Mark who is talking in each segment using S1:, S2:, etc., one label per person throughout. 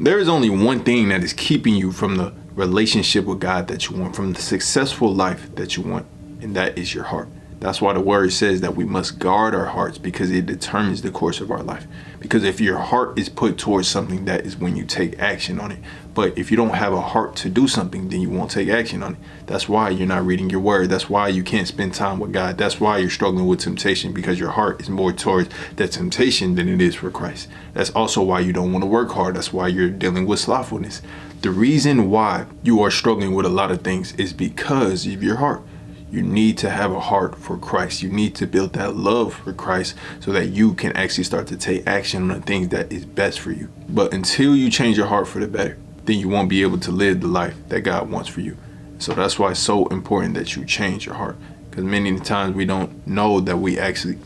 S1: There is only one thing that is keeping you from the relationship with God that you want, from the successful life that you want, and that is your heart. That's why the word says that we must guard our hearts, because it determines the course of our life. Because if your heart is put towards something, that is when you take action on it. But if you don't have a heart to do something, then you won't take action on it. That's why you're not reading your word. That's why you can't spend time with God. That's why you're struggling with temptation, because your heart is more towards that temptation than it is for Christ. That's also why you don't want to work hard. That's why you're dealing with slothfulness. The reason why you are struggling with a lot of things is because of your heart. You need to have a heart for Christ. You need to build that love for Christ so that you can actually start to take action on the things that is best for you. But until you change your heart for the better, then you won't be able to live the life that God wants for you. So that's why it's so important that you change your heart. Because many times we don't know that we actually,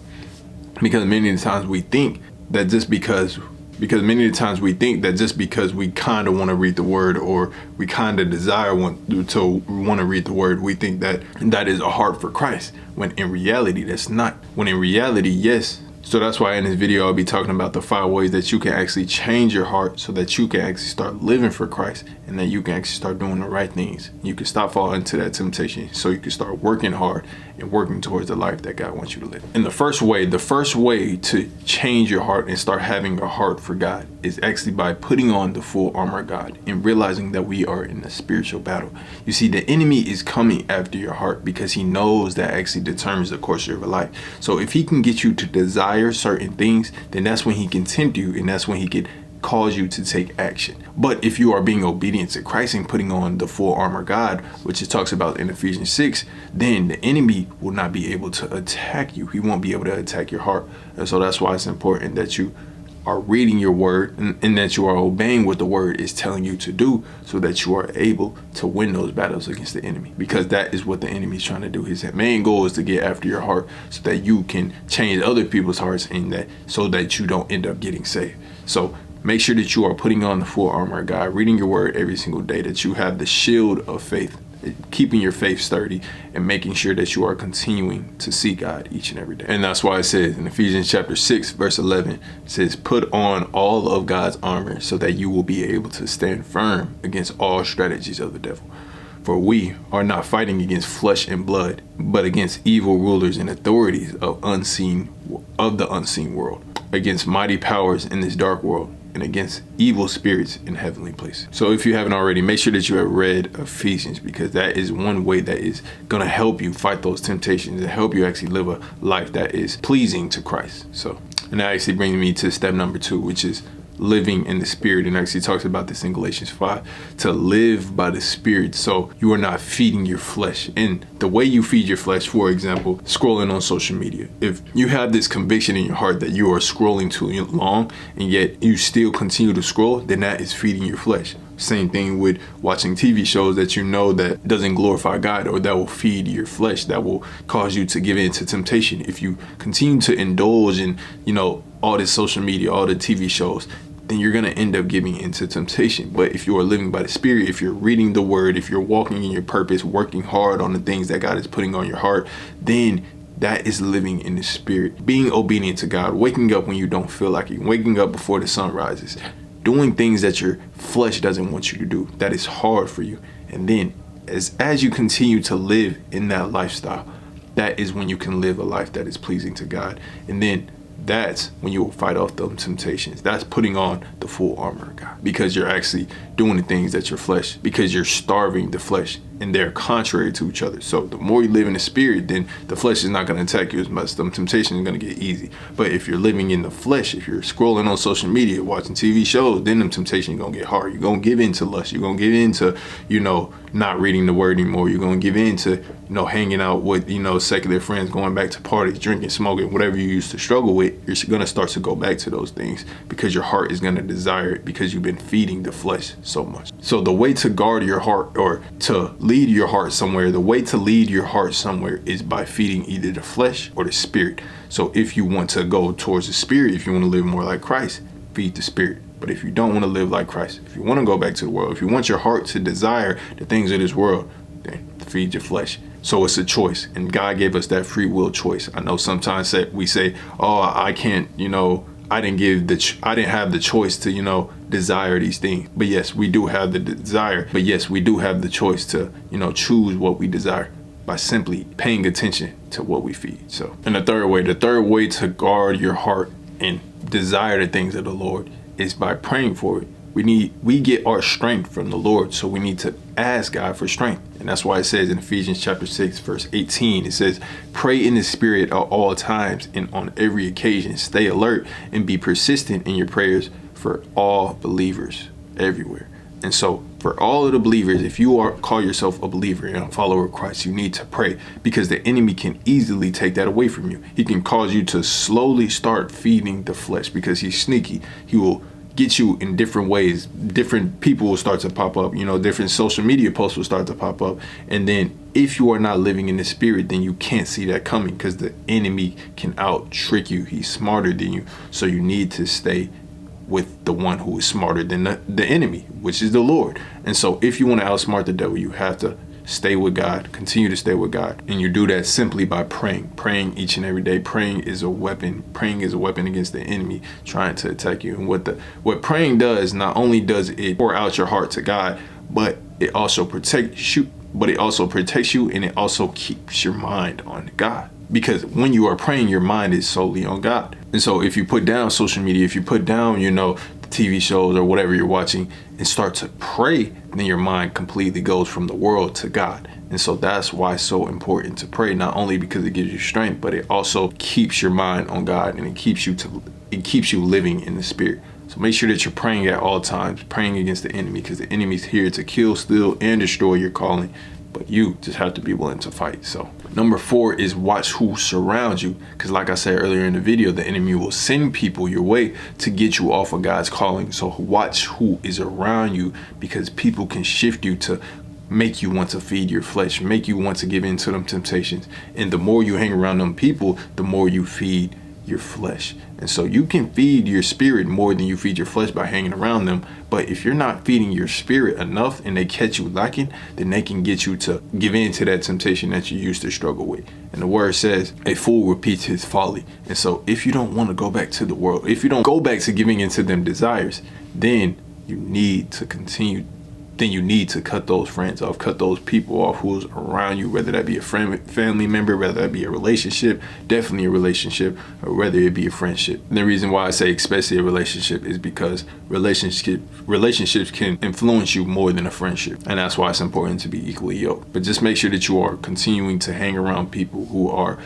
S1: because many times we think that just because many times we think that just because we kind of want to read the word, or we kind of desire to want to read the word, we think that that is a heart for Christ, when in reality that's not. When in reality, yes. So that's why in this video I'll be talking about the 5 ways that you can actually change your heart so that you can actually start living for Christ, and that you can actually start doing the right things. You can stop falling into that temptation, so you can start working hard and working towards the life that God wants you to live. And the first way to change your heart and start having a heart for God is actually by putting on the full armor of God and realizing that we are in a spiritual battle. You see, the enemy is coming after your heart because he knows that actually determines the course of your life. So if he can get you to desire certain things, then that's when he can tempt you, and that's when he can cause you to take action. But if you are being obedient to Christ and putting on the full armor of God, which it talks about in Ephesians 6, then the enemy will not be able to attack you. He won't be able to attack your heart. And so that's why it's important that you are reading your word, and that you are obeying what the word is telling you to do, so that you are able to win those battles against the enemy. Because that is what the enemy is trying to do. His main goal is to get after your heart so that you can change other people's hearts, and that so that you don't end up getting saved. So make sure that you are putting on the full armor of God, reading your word every single day, that you have the shield of faith, keeping your faith sturdy, and making sure that you are continuing to see God each and every day. And that's why it says in Ephesians chapter 6, verse 11, it says, put on all of God's armor so that you will be able to stand firm against all strategies of the devil. For we are not fighting against flesh and blood, but against evil rulers and authorities of the unseen world, against mighty powers in this dark world, and against evil spirits in heavenly places. So if you haven't already, make sure that you have read Ephesians, because that is one way that is going to help you fight those temptations and help you actually live a life that is pleasing to Christ. So, and that actually brings me to step number 2, which is living in the Spirit. And actually talks about this in Galatians 5, to live by the Spirit, so you are not feeding your flesh. And the way you feed your flesh, for example, scrolling on social media. If you have this conviction in your heart that you are scrolling too long, and yet you still continue to scroll, then that is feeding your flesh. Same thing with watching TV shows that you know that doesn't glorify God, or that will feed your flesh, that will cause you to give in to temptation. If you continue to indulge in, all this social media, all the TV shows, then you're going to end up giving into temptation. But if you are living by the Spirit, if you're reading the word, if you're walking in your purpose, working hard on the things that God is putting on your heart, then that is living in the Spirit, being obedient to God, waking up when you don't feel like it, waking up before the sun rises, doing things that your flesh doesn't want you to do, that is hard for you. And then as you continue to live in that lifestyle, that is when you can live a life that is pleasing to God. And then that's when you will fight off those temptations. That's putting on the full armor of God, because you're actually doing the things that your flesh, because you're starving the flesh, and they're contrary to each other. So the more you live in the Spirit, then the flesh is not going to attack you as much. The temptation is going to get easy. But if you're living in the flesh, if you're scrolling on social media, watching TV shows, then the temptation is going to get hard. You're going to give in to lust. You're going to give in to, not reading the word anymore. You're going to give in to, hanging out with, secular friends, going back to parties, drinking, smoking, whatever you used to struggle with. You're going to start to go back to those things because your heart is going to desire it, because you've been feeding the flesh so much. So the way to guard your heart, or to lead your heart somewhere, is by feeding either the flesh or the Spirit. So if you want to go towards the Spirit, if you want to live more like Christ, feed the Spirit. But if you don't want to live like Christ, if you want to go back to the world, if you want your heart to desire the things of this world, then feed your flesh. So it's a choice, and God gave us that free will choice. I know sometimes we say, oh, I can't, I didn't have the choice to, desire these things. But yes, we do have the desire. But yes, we do have the choice to, choose what we desire by simply paying attention to what we feed. So, and the third way to guard your heart and desire the things of the Lord is by praying for it. We get our strength from the Lord, so we need to ask God for strength. And that's why it says in Ephesians chapter 6, verse 18, it says, pray in the Spirit at all times and on every occasion. Stay alert and be persistent in your prayers for all believers everywhere. And so for all of the believers, if you call yourself a believer and a follower of Christ, you need to pray, because the enemy can easily take that away from you. He can cause you to slowly start feeding the flesh because he's sneaky. He will get you in different ways. Different people will start to pop up, different social media posts will start to pop up. And then if you are not living in the Spirit, then you can't see that coming, because the enemy can out trick you. He's smarter than you. So you need to stay with the one who is smarter than the enemy, which is the Lord. And so if you want to outsmart the devil, you have to stay with God, continue to stay with God. And you do that simply by praying each and every day. Praying is a weapon against the enemy trying to attack you. And what praying does, not only does it pour out your heart to God, but it also protects you, and it also keeps your mind on God. Because when you are praying, your mind is solely on God. And so if you put down social media, if you put down, the TV shows or whatever you're watching, and start to pray, then your mind completely goes from the world to God. And so that's why it's so important to pray, not only because it gives you strength, but it also keeps your mind on God, and it keeps you living in the Spirit. So make sure that you're praying at all times, praying against the enemy, because the enemy's here to kill, steal, and destroy your calling. But you just have to be willing to fight. So number 4 is watch who surrounds you. Because like I said earlier in the video, the enemy will send people your way to get you off of God's calling. So watch who is around you, because people can shift you to make you want to feed your flesh, make you want to give in to them temptations. And the more you hang around them people, the more you feed your flesh. And so you can feed your spirit more than you feed your flesh by hanging around them. But if you're not feeding your spirit enough and they catch you lacking, then they can get you to give in to that temptation that you used to struggle with. And the word says a fool repeats his folly. And so if you don't want to go back to the world, if you don't go back to giving into them desires, then you need to cut those friends off, cut those people off who's around you, whether that be a family member, whether that be a relationship, definitely a relationship, or whether it be a friendship. And the reason why I say especially a relationship is because relationships can influence you more than a friendship. And that's why it's important to be equally yoked. But just make sure that you are continuing to hang around people who are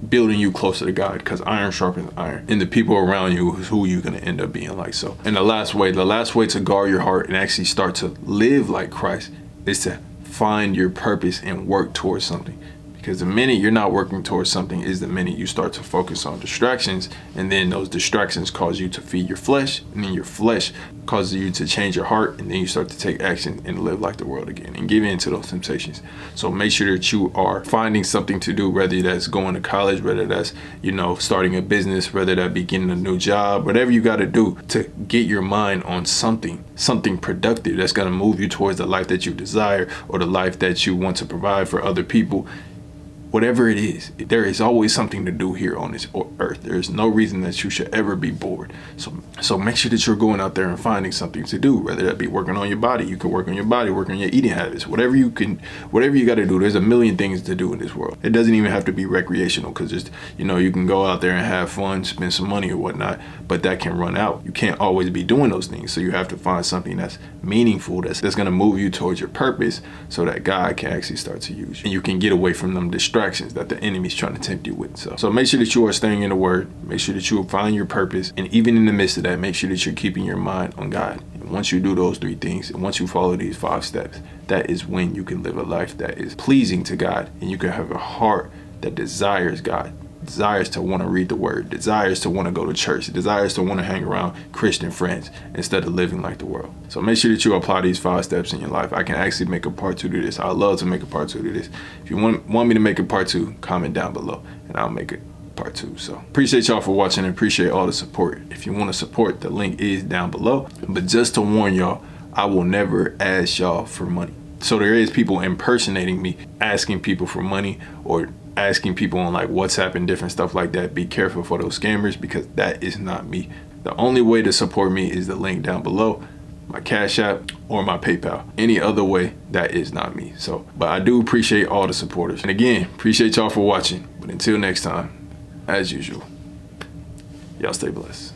S1: building you closer to God, because iron sharpens iron, and the people around you is who you're going to end up being like. So, and the last way to guard your heart and actually start to live like Christ is to find your purpose and work towards something. Because the minute you're not working towards something is the minute you start to focus on distractions, and then those distractions cause you to feed your flesh, and then your flesh causes you to change your heart, and then you start to take action and live like the world again and give in to those temptations. So make sure that you are finding something to do, whether that's going to college, whether that's, starting a business, whether that be getting a new job, whatever you got to do to get your mind on something productive that's going to move you towards the life that you desire, or the life that you want to provide for other people. Whatever it is, there is always something to do here on this earth. There is no reason that you should ever be bored. So make sure that you're going out there and finding something to do, whether that be working on your body. You can work on your body, work on your eating habits, whatever you got to do. There's a million things to do in this world. It doesn't even have to be recreational, because you can go out there and have fun, spend some money or whatnot, but that can run out. You can't always be doing those things. So you have to find something that's meaningful, that's going to move you towards your purpose, so that God can actually start to use you, and you can get away from them distractions that the enemy's trying to tempt you with. So make sure that you are staying in the word. Make sure that you will find your purpose. And even in the midst of that, make sure that you're keeping your mind on God. And once you do those 3 things, and once you follow these 5 steps, that is when you can live a life that is pleasing to God. And you can have a heart that desires God, desires to want to read the word, desires to want to go to church, desires to want to hang around Christian friends instead of living like the world. So make sure that you apply these 5 steps in your life. I can actually make a part 2 to this. I'd love to make a part 2 to this. If you want me to make a part 2, comment down below and I'll make it part 2. So appreciate y'all for watching and appreciate all the support. If you want to support, the link is down below. But just to warn y'all, I will never ask y'all for money. So there is people impersonating me, asking people for money, or asking people on like WhatsApp and different stuff like that. Be careful for those scammers, because that is not me. The only way to support me is the link down below, my Cash App or my PayPal. Any other way, that is not me. So, but I do appreciate all the supporters. And again, appreciate y'all for watching. But until next time, as usual, y'all stay blessed.